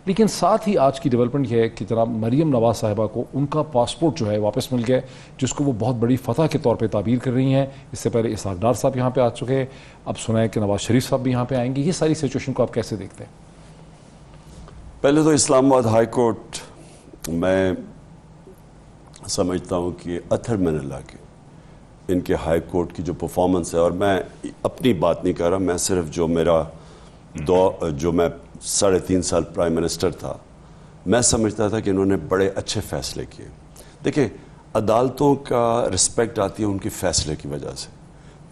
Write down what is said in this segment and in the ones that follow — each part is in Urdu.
لیکن ساتھ ہی آج کی ڈیولپمنٹ یہ ہے کہ جناب مریم نواز صاحبہ کو ان کا پاسپورٹ جو ہے واپس مل گیا، جس کو وہ بہت بڑی فتح کے طور پہ تعبیر کر رہی ہیں. اس سے پہلے اسحاق ڈار صاحب یہاں پہ آ چکے ہیں، اب سنا ہے کہ نواز شریف صاحب بھی یہاں پہ آئیں گے. یہ ساری سچویشن کو آپ کیسے دیکھتے ہیں؟ پہلے تو اسلام آباد ہائی کورٹ میں سمجھتا ہوں کہ اطہر من اللہ کے ان کے ہائی کورٹ کی جو پرفارمنس ہے، اور میں اپنی بات نہیں کر رہا، میں صرف جو میرا جو میں 3.5 سال پرائم منسٹر تھا، میں سمجھتا تھا کہ انہوں نے بڑے اچھے فیصلے کیے. دیکھیں، عدالتوں کا رسپیکٹ آتی ہے ان کی فیصلے کی وجہ سے.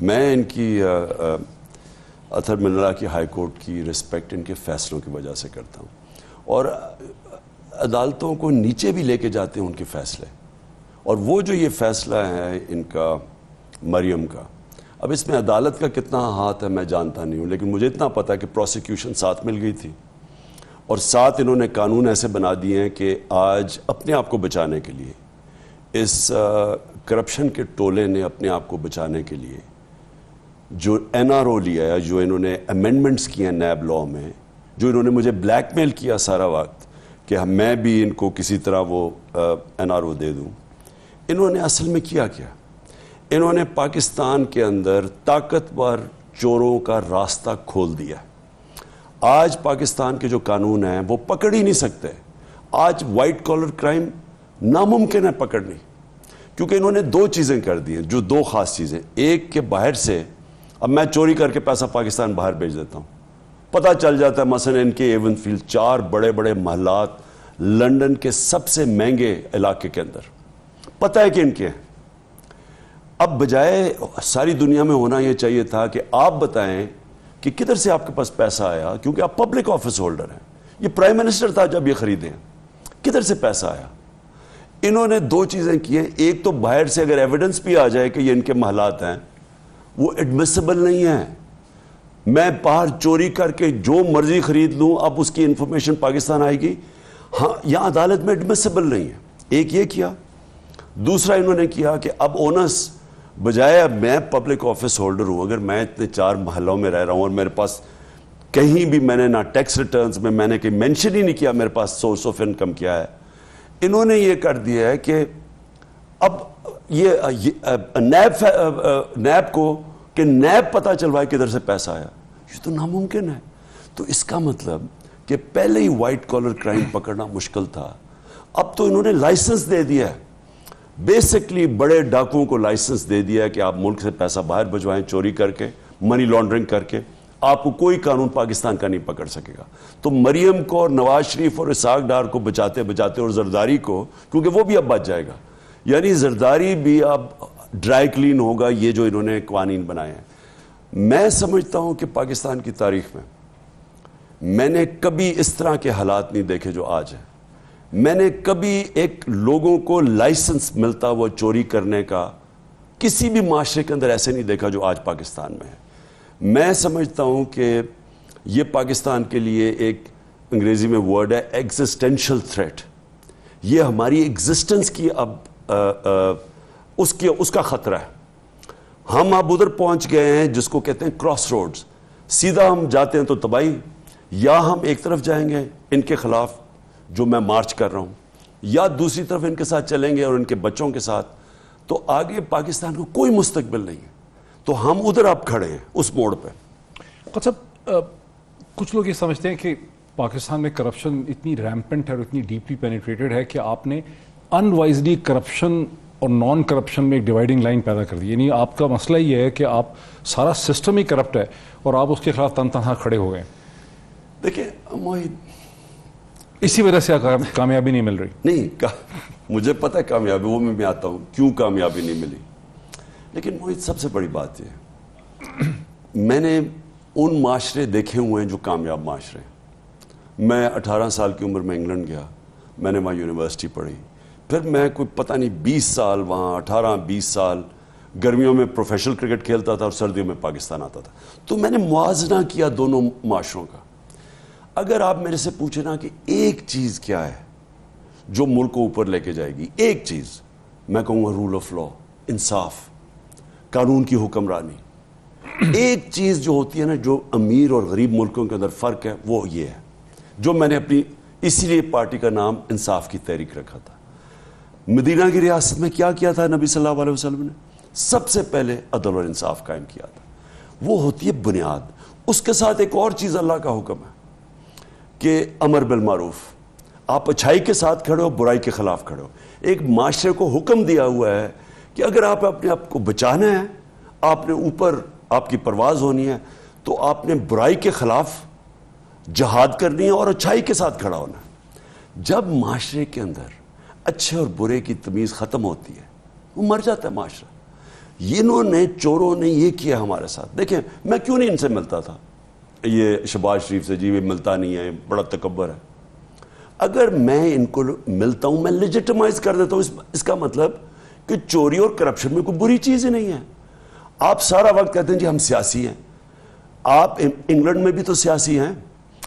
میں ان کی اطہر من اللہ کی ہائی کورٹ کی رسپیکٹ ان کے فیصلوں کی وجہ سے کرتا ہوں، اور عدالتوں کو نیچے بھی لے کے جاتے ہیں ان کے فیصلے. اور وہ جو یہ فیصلہ ہے ان کا مریم کا، اب اس میں عدالت کا کتنا ہاتھ ہے میں جانتا نہیں ہوں، لیکن مجھے اتنا پتہ ہے کہ پروسیکیوشن ساتھ مل گئی تھی، اور ساتھ انہوں نے قانون ایسے بنا دیے ہیں کہ آج اپنے آپ کو بچانے کے لیے، اس کرپشن کے ٹولے نے اپنے آپ کو بچانے کے لیے جو NRO لیا ہے، جو انہوں نے امینڈمنٹس کیے ہیں نیب لاء میں، جو انہوں نے مجھے بلیک میل کیا سارا وقت کہ میں بھی ان کو کسی طرح وہ NRO دے دوں، انہوں نے اصل میں کیا انہوں نے پاکستان کے اندر طاقتور چوروں کا راستہ کھول دیا. آج پاکستان کے جو قانون ہیں وہ پکڑ ہی نہیں سکتے. آج وائٹ کالر کرائم ناممکن ہے پکڑنی، کیونکہ انہوں نے 2 چیزیں کر دی ہیں، جو 2 خاص چیزیں. ایک کہ باہر سے، اب میں چوری کر کے پیسہ پاکستان باہر بھیج دیتا ہوں، پتہ چل جاتا ہے مثلا ان کے ایون فیلڈ 4 بڑے بڑے محلات لندن کے سب سے مہنگے علاقے کے اندر پتہ ہے کہ ان کے ہیں. اب بجائے ساری دنیا میں ہونا یہ چاہیے تھا کہ آپ بتائیں کہ کدھر سے آپ کے پاس پیسہ آیا، کیونکہ آپ پبلک آفس ہولڈر ہیں. یہ پرائم منسٹر تھا جب یہ خریدے ہیں، کدھر سے پیسہ آیا؟ انہوں نے 2 چیزیں کی ہیں. ایک تو باہر سے اگر ایویڈنس بھی آ جائے کہ یہ ان کے محلات ہیں، وہ ایڈمیسیبل نہیں ہیں. میں باہر چوری کر کے جو مرضی خرید لوں، اب اس کی انفارمیشن پاکستان آئے گی، ہاں یہاں عدالت میں ایڈمیسیبل نہیں ہے. ایک یہ کیا. دوسرا انہوں نے کیا کہ اب اونس بجائے، اب میں پبلک آفس ہولڈر ہوں، اگر میں اتنے 4 محلوں میں رہ رہا ہوں اور میرے پاس کہیں بھی میں نے نہ ٹیکس ریٹرنز میں نے کہیں مینشن ہی نہیں کیا میرے پاس سورس آف انکم کیا ہے، انہوں نے یہ کر دیا ہے کہ اب یہ نیب کو کہ نیب پتہ چلوائے کدھر سے پیسہ آیا. یہ تو ناممکن ہے. تو اس کا مطلب کہ پہلے ہی وائٹ کالر کرائم پکڑنا مشکل تھا، اب تو انہوں نے لائسنس دے دیا ہے. بیسکلی بڑے ڈاکوؤں کو لائسنس دے دیا ہے کہ آپ ملک سے پیسہ باہر بھجوائیں چوری کر کے، منی لانڈرنگ کر کے، آپ کو کوئی قانون پاکستان کا نہیں پکڑ سکے گا. تو مریم کو اور نواز شریف اور اسحاق ڈار کو بچاتے بچاتے، اور زرداری کو، کیونکہ وہ بھی اب بچ جائے گا، یعنی زرداری بھی اب ڈرائی کلین ہوگا. یہ جو انہوں نے قوانین بنائے ہیں، میں سمجھتا ہوں کہ پاکستان کی تاریخ میں نے کبھی اس طرح کے حالات نہیں دیکھے جو آج ہیں. میں نے کبھی ایک لوگوں کو لائسنس ملتا وہ چوری کرنے کا کسی بھی معاشرے کے اندر ایسے نہیں دیکھا جو آج پاکستان میں ہے. میں سمجھتا ہوں کہ یہ پاکستان کے لیے ایک انگریزی میں ورڈ ہے ایگزسٹینشل تھریٹ. یہ ہماری ایگزسٹنس کی اب اس کا خطرہ ہے. ہم اب ادھر پہنچ گئے ہیں جس کو کہتے ہیں کراس روڈز. سیدھا ہم جاتے ہیں تو تباہی، یا ہم ایک طرف جائیں گے ان کے خلاف جو میں مارچ کر رہا ہوں، یا دوسری طرف ان کے ساتھ چلیں گے اور ان کے بچوں کے ساتھ، تو آگے پاکستان کو کوئی مستقبل نہیں ہے. تو ہم ادھر اب کھڑے ہیں اس موڑ پہ. صاحب، کچھ لوگ یہ سمجھتے ہیں کہ پاکستان میں کرپشن اتنی ریمپنٹ ہے اور اتنی ڈیپلی پینیٹریٹڈ ہے کہ آپ نے ان وائزلی کرپشن اور نان کرپشن میں ایک ڈیوائڈنگ لائن پیدا کر دی. یعنی آپ کا مسئلہ یہ ہے کہ آپ سارا سسٹم ہی کرپٹ ہے اور آپ اس کے خلاف تن تنہا کھڑے ہو گئے. دیکھیں موہد، اسی وجہ سے کامیابی نہیں مل رہی. نہیں، مجھے پتہ ہے کامیابی، وہ میں آتا ہوں کیوں کامیابی نہیں ملی. لیکن موہد، سب سے بڑی بات یہ ہے، میں نے ان معاشرے دیکھے ہوئے ہیں جو کامیاب معاشرے ہیں. میں 18 سال کی عمر میں انگلینڈ گیا، میں نے وہاں یونیورسٹی پڑھی، پھر میں کوئی پتہ نہیں 20 سال وہاں 18-20 سال گرمیوں میں پروفیشنل کرکٹ کھیلتا تھا اور سردیوں میں پاکستان آتا تھا. تو میں نے موازنہ کیا دونوں معاشروں کا. اگر آپ میرے سے پوچھیں نا کہ ایک چیز کیا ہے جو ملک کو اوپر لے کے جائے گی، ایک چیز میں کہوں گا رول آف لا، انصاف، قانون کی حکمرانی. ایک چیز جو ہوتی ہے نا، جو امیر اور غریب ملکوں کے اندر فرق ہے، وہ یہ ہے جو میں نے اپنی اسی لیے پارٹی کا نام انصاف کی تحریک رکھا تھا. مدینہ کی ریاست میں کیا کیا تھا نبی صلی اللہ علیہ وسلم نے؟ سب سے پہلے عدل اور انصاف قائم کیا تھا. وہ ہوتی ہے بنیاد. اس کے ساتھ ایک اور چیز اللہ کا حکم ہے کہ امر بالمعروف. آپ اچھائی کے ساتھ کھڑے ہو, برائی کے خلاف کھڑے ہو. ایک معاشرے کو حکم دیا ہوا ہے کہ اگر آپ اپنے آپ کو بچانا ہے, آپ نے اوپر آپ کی پرواز ہونی ہے, تو آپ نے برائی کے خلاف جہاد کرنی ہے اور اچھائی کے ساتھ کھڑا ہونا ہے. جب معاشرے کے اندر اچھے اور برے کی تمیز ختم ہوتی ہے, وہ مر جاتا ہے معاشرہ. انہوں نے, چوروں نے یہ کیا ہمارے ساتھ. دیکھیں میں کیوں نہیں ان سے ملتا تھا, یہ شہباز شریف سے, جی یہ ملتا نہیں ہے, بڑا تکبر ہے. اگر میں ان کو ملتا ہوں, میں لیجیٹمائز کر دیتا ہوں. اس کا مطلب کہ چوری اور کرپشن میں کوئی بری چیز ہی نہیں ہے. آپ سارا وقت کہتے ہیں جی ہم سیاسی ہیں. آپ انگلینڈ میں بھی تو سیاسی ہیں.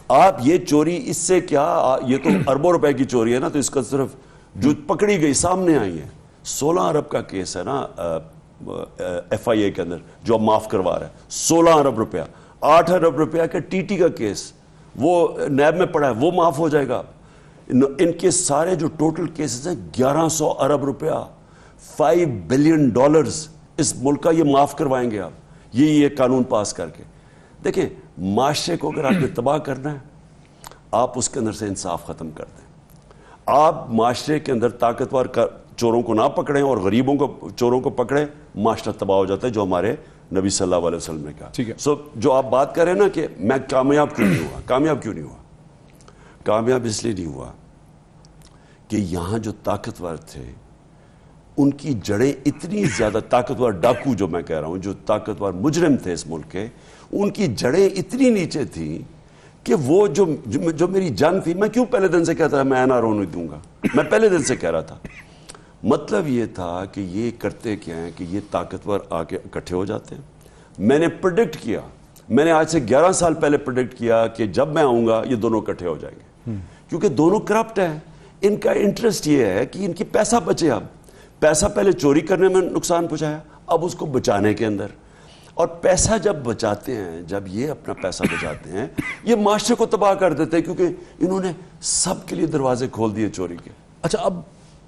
آپ یہ چوری اس سے کیا, یہ تو اربوں روپے کی چوری ہے نا, تو اس کا صرف جو پکڑی گئی سامنے آئی ہے. 16 ارب کا کیس ہے نا ایف آئی اے کے اندر, جو اب معاف کروا رہا ہے. 16 ارب روپیہ, 8 ارب روپیہ کا ٹی ٹی کا کیس وہ نیب میں پڑا ہے, وہ معاف ہو جائے گا. ان کے سارے جو ٹوٹل کیسز ہیں 1100 ارب روپیہ, $5 بلین اس ملک کا, یہ معاف کروائیں گے آپ یہ قانون پاس کر کے. دیکھیں معاشرے کو اگر آپ نے تباہ کرنا ہے, آپ اس کے اندر سے انصاف ختم کر دیں. آپ معاشرے کے اندر طاقتور چوروں کو نہ پکڑیں اور غریبوں کو, چوروں کو پکڑیں, معاشرہ تباہ ہو جاتا ہے, جو ہمارے نبی صلی اللہ علیہ وسلم نے کہا. سو جو آپ بات کر رہے ہیں نا کہ میں کامیاب کیوں نہیں ہوا, کامیاب کیوں نہیں ہوا؟ کامیاب اس لیے نہیں ہوا کہ یہاں جو طاقتور تھے ان کی جڑیں اتنی زیادہ, طاقتور ڈاکو جو میں کہہ رہا ہوں, جو طاقتور مجرم تھے اس ملک کے, ان کی جڑیں اتنی نیچے تھیں کہ وہ جو میری جنگ تھی, میں کیوں پہلے دن سے کہتا تھا میں این آر او نہیں دوں گا, میں پہلے دن سے کہہ رہا تھا. مطلب یہ تھا کہ یہ کرتے کیا ہیں کہ یہ طاقتور آ کے اکٹھے ہو جاتے ہیں. میں نے پریڈکٹ کیا, میں نے آج سے 11 سال پہلے پریڈکٹ کیا کہ جب میں آؤں گا یہ دونوں اکٹھے ہو جائیں گے, کیونکہ دونوں کرپٹ ہیں. ان کا انٹرسٹ یہ ہے کہ ان کی پیسہ بچے. اب پیسہ پہلے چوری کرنے میں نقصان پہنچایا, اب اس کو بچانے کے اندر. اور پیسہ جب بچاتے ہیں, جب یہ اپنا پیسہ بچاتے ہیں, یہ معاشرے کو تباہ کر دیتے ہیں, کیونکہ انہوں نے سب کے لیے دروازے کھول دیے چوری کے. اچھا, اب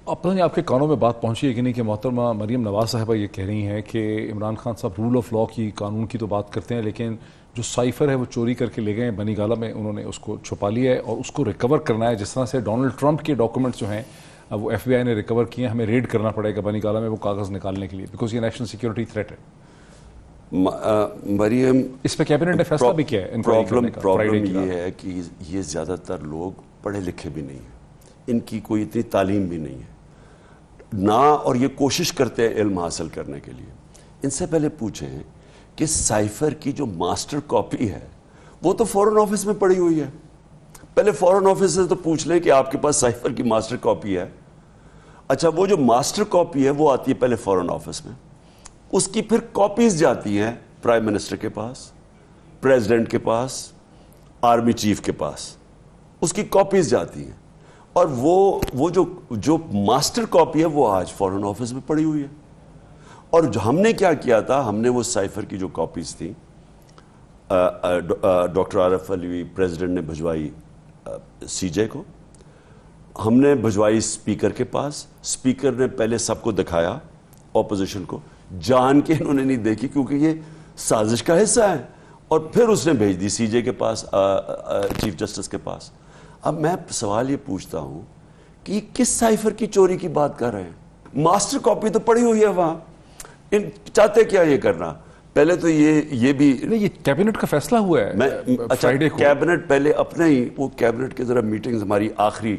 پتہ نہیں آپ کے کانوں میں بات پہنچی ہے کہ نہیں کہ محترمہ مریم نواز صاحبہ یہ کہہ رہی ہیں کہ عمران خان صاحب رول آف لا کی, قانون کی تو بات کرتے ہیں, لیکن جو سائفر ہے وہ چوری کر کے لے گئے ہیں بنی گالہ میں, انہوں نے اس کو چھپا لیا ہے اور اس کو ریکور کرنا ہے. جس طرح سے ڈونلڈ ٹرمپ کے ڈاکومنٹس جو ہیں وہ ایف بی آئی نے ریکور کیے ہیں, ہمیں ریڈ کرنا پڑے گا بنی گالہ میں وہ کاغذ نکالنے کے لیے, بیکاز یہ نیشنل سیکورٹی تھریٹ ہے. مریم, اس پہ کیبنٹ نے فیصلہ بھی کیا ہے. پرابلم یہ ہے کہ یہ زیادہ تر لوگ پڑھے لکھے بھی نہیں ہیں, ان کی کوئی اتنی تعلیم بھی نہیں ہے نہ, اور یہ کوشش کرتے ہیں علم حاصل کرنے کے لیے. ان سے پہلے پوچھیں کہ سائفر کی جو ماسٹر کاپی ہے وہ تو فورن آفس میں پڑی ہوئی ہے. پہلے فورن آفس سے تو پوچھ لیں کہ آپ کے پاس سائفر کی ماسٹر کاپی ہے. اچھا, وہ جو ماسٹر کاپی ہے وہ آتی ہے پہلے فورن آفس میں, اس کی پھر کاپیز جاتی ہیں پرائم منسٹر کے پاس, پریزیڈنٹ کے پاس, آرمی چیف کے پاس, اس کی کاپیز جاتی ہیں. اور وہ جو ماسٹر کاپی ہے وہ آج فورن آفس میں پڑی ہوئی ہے. اور جو ہم نے کیا کیا تھا, ہم نے وہ سائفر کی جو کاپیز تھیں ڈاکٹر عارف علوی پریزیڈنٹ نے بھجوائی سی جے کو, ہم نے بھجوائی اسپیکر کے پاس. اسپیکر نے پہلے سب کو دکھایا, اپوزیشن کو, جان کے انہوں نے نہیں دیکھی کیونکہ یہ سازش کا حصہ ہے, اور پھر اس نے بھیج دی سی جے کے پاس, چیف جسٹس کے پاس. اب میں سوال یہ پوچھتا ہوں کہ یہ کس سائفر کی چوری کی بات کر رہے ہیں؟ ماسٹر کاپی تو پڑی ہوئی ہے وہاں. ان چاہتے کیا یہ کرنا؟ پہلے تو یہ بھی یہ کیبنٹ کا فیصلہ ہوا ہے. اچھا, کیبنٹ پہلے اپنے ہی, وہ کیبنٹ کے ذرا میٹنگز, ہماری آخری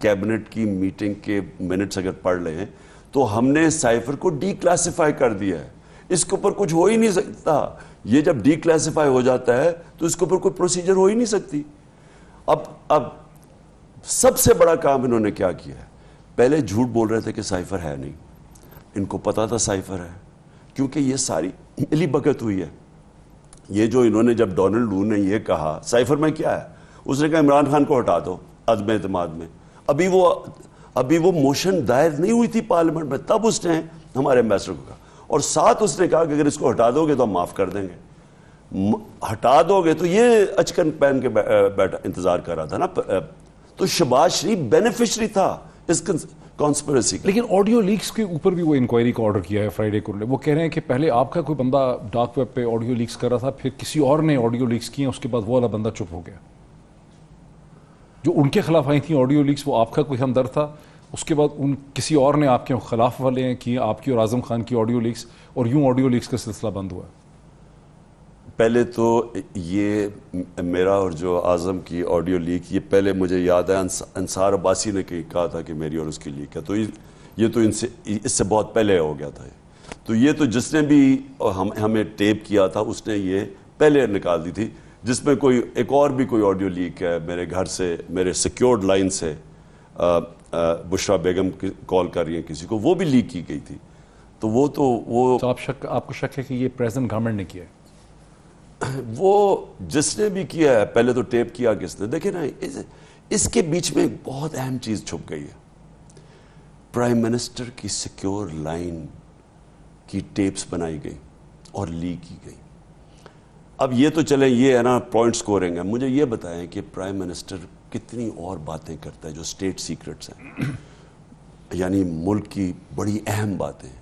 کیبنٹ کی میٹنگ کے منٹس اگر پڑھ لیں تو ہم نے سائفر کو ڈی کلاسیفائی کر دیا ہے. اس کے اوپر کچھ ہو ہی نہیں سکتا. یہ جب ڈی کلاسیفائی ہو جاتا ہے تو اس کے اوپر کوئی پروسیجر ہو ہی نہیں سکتی. اب سب سے بڑا کام انہوں نے کیا کیا ہے, پہلے جھوٹ بول رہے تھے کہ سائفر ہے نہیں, ان کو پتا تھا سائفر ہے, کیونکہ یہ ساری ملی بھگت ہوئی ہے. یہ جو انہوں نے, جب ڈونلڈ لو نے یہ کہا سائفر میں کیا ہے, اس نے کہا عمران خان کو ہٹا دو عدم اعتماد میں. ابھی وہ موشن دائر نہیں ہوئی تھی پارلیمنٹ میں, تب اس نے ہمارے ایمبیسڈر کو کہا, اور ساتھ اس نے کہا کہ اگر اس کو ہٹا دو گے تو ہم معاف کر دیں گے. ہٹا دو گے تو یہ اچکن پہن کے بیٹھا انتظار کر رہا تھا نا, تو شہباز شریف بینیفیشری تھا اس کانسپریسی کا. لیکن آڈیو لیکس کے اوپر بھی وہ انکوائری کا آرڈر کیا ہے فرائیڈے کو. وہ کہہ رہے ہیں کہ پہلے آپ کا کوئی بندہ ڈارک ویب پہ آڈیو لیکس کر رہا تھا, پھر کسی اور نے آڈیو لیکس کیے, اس کے بعد وہ والا بندہ چپ ہو گیا. جو ان کے خلاف آئی تھیں آڈیو لیکس وہ آپ کا کوئی ہمدرد تھا, اس کے بعد کسی اور نے آپ کے خلاف والے ہیں کی آپ کی اور اعظم خان کی آڈیو لیکس, اور یوں آڈیو لیکس کا سلسلہ بند ہوا. پہلے تو یہ میرا اور جو اعظم کی آڈیو لیک, یہ پہلے مجھے یاد ہے انصار عباسی نے کہا تھا کہ میری اور اس کی لیک ہے, تو یہ تو اس سے بہت پہلے ہو گیا تھا. تو یہ تو جس نے بھی ہمیں ٹیپ کیا تھا اس نے یہ پہلے نکال دی تھی. جس میں کوئی ایک اور بھی کوئی آڈیو لیک ہے میرے گھر سے, میرے سیکیورڈ لائن سے بشرا بیگم کال کر رہی ہیں کسی کو, وہ بھی لیک کی گئی تھی. تو وہ آپ کو شک ہے کہ یہ پریزنٹ گورنمنٹ نے کیا ہے؟ وہ جس نے بھی کیا ہے, پہلے تو ٹیپ کیا کس نے. دیکھیں نا, اس کے بیچ میں ایک بہت اہم چیز چھپ گئی ہے. پرائم منسٹر کی سیکیور لائن کی ٹیپس بنائی گئی اور لیک کی گئی. اب یہ تو چلیں, یہ ہے نا پوائنٹ سکورنگ ہے. مجھے یہ بتائیں کہ پرائم منسٹر کتنی اور باتیں کرتا ہے جو اسٹیٹ سیکرٹس ہیں, یعنی ملک کی بڑی اہم باتیں.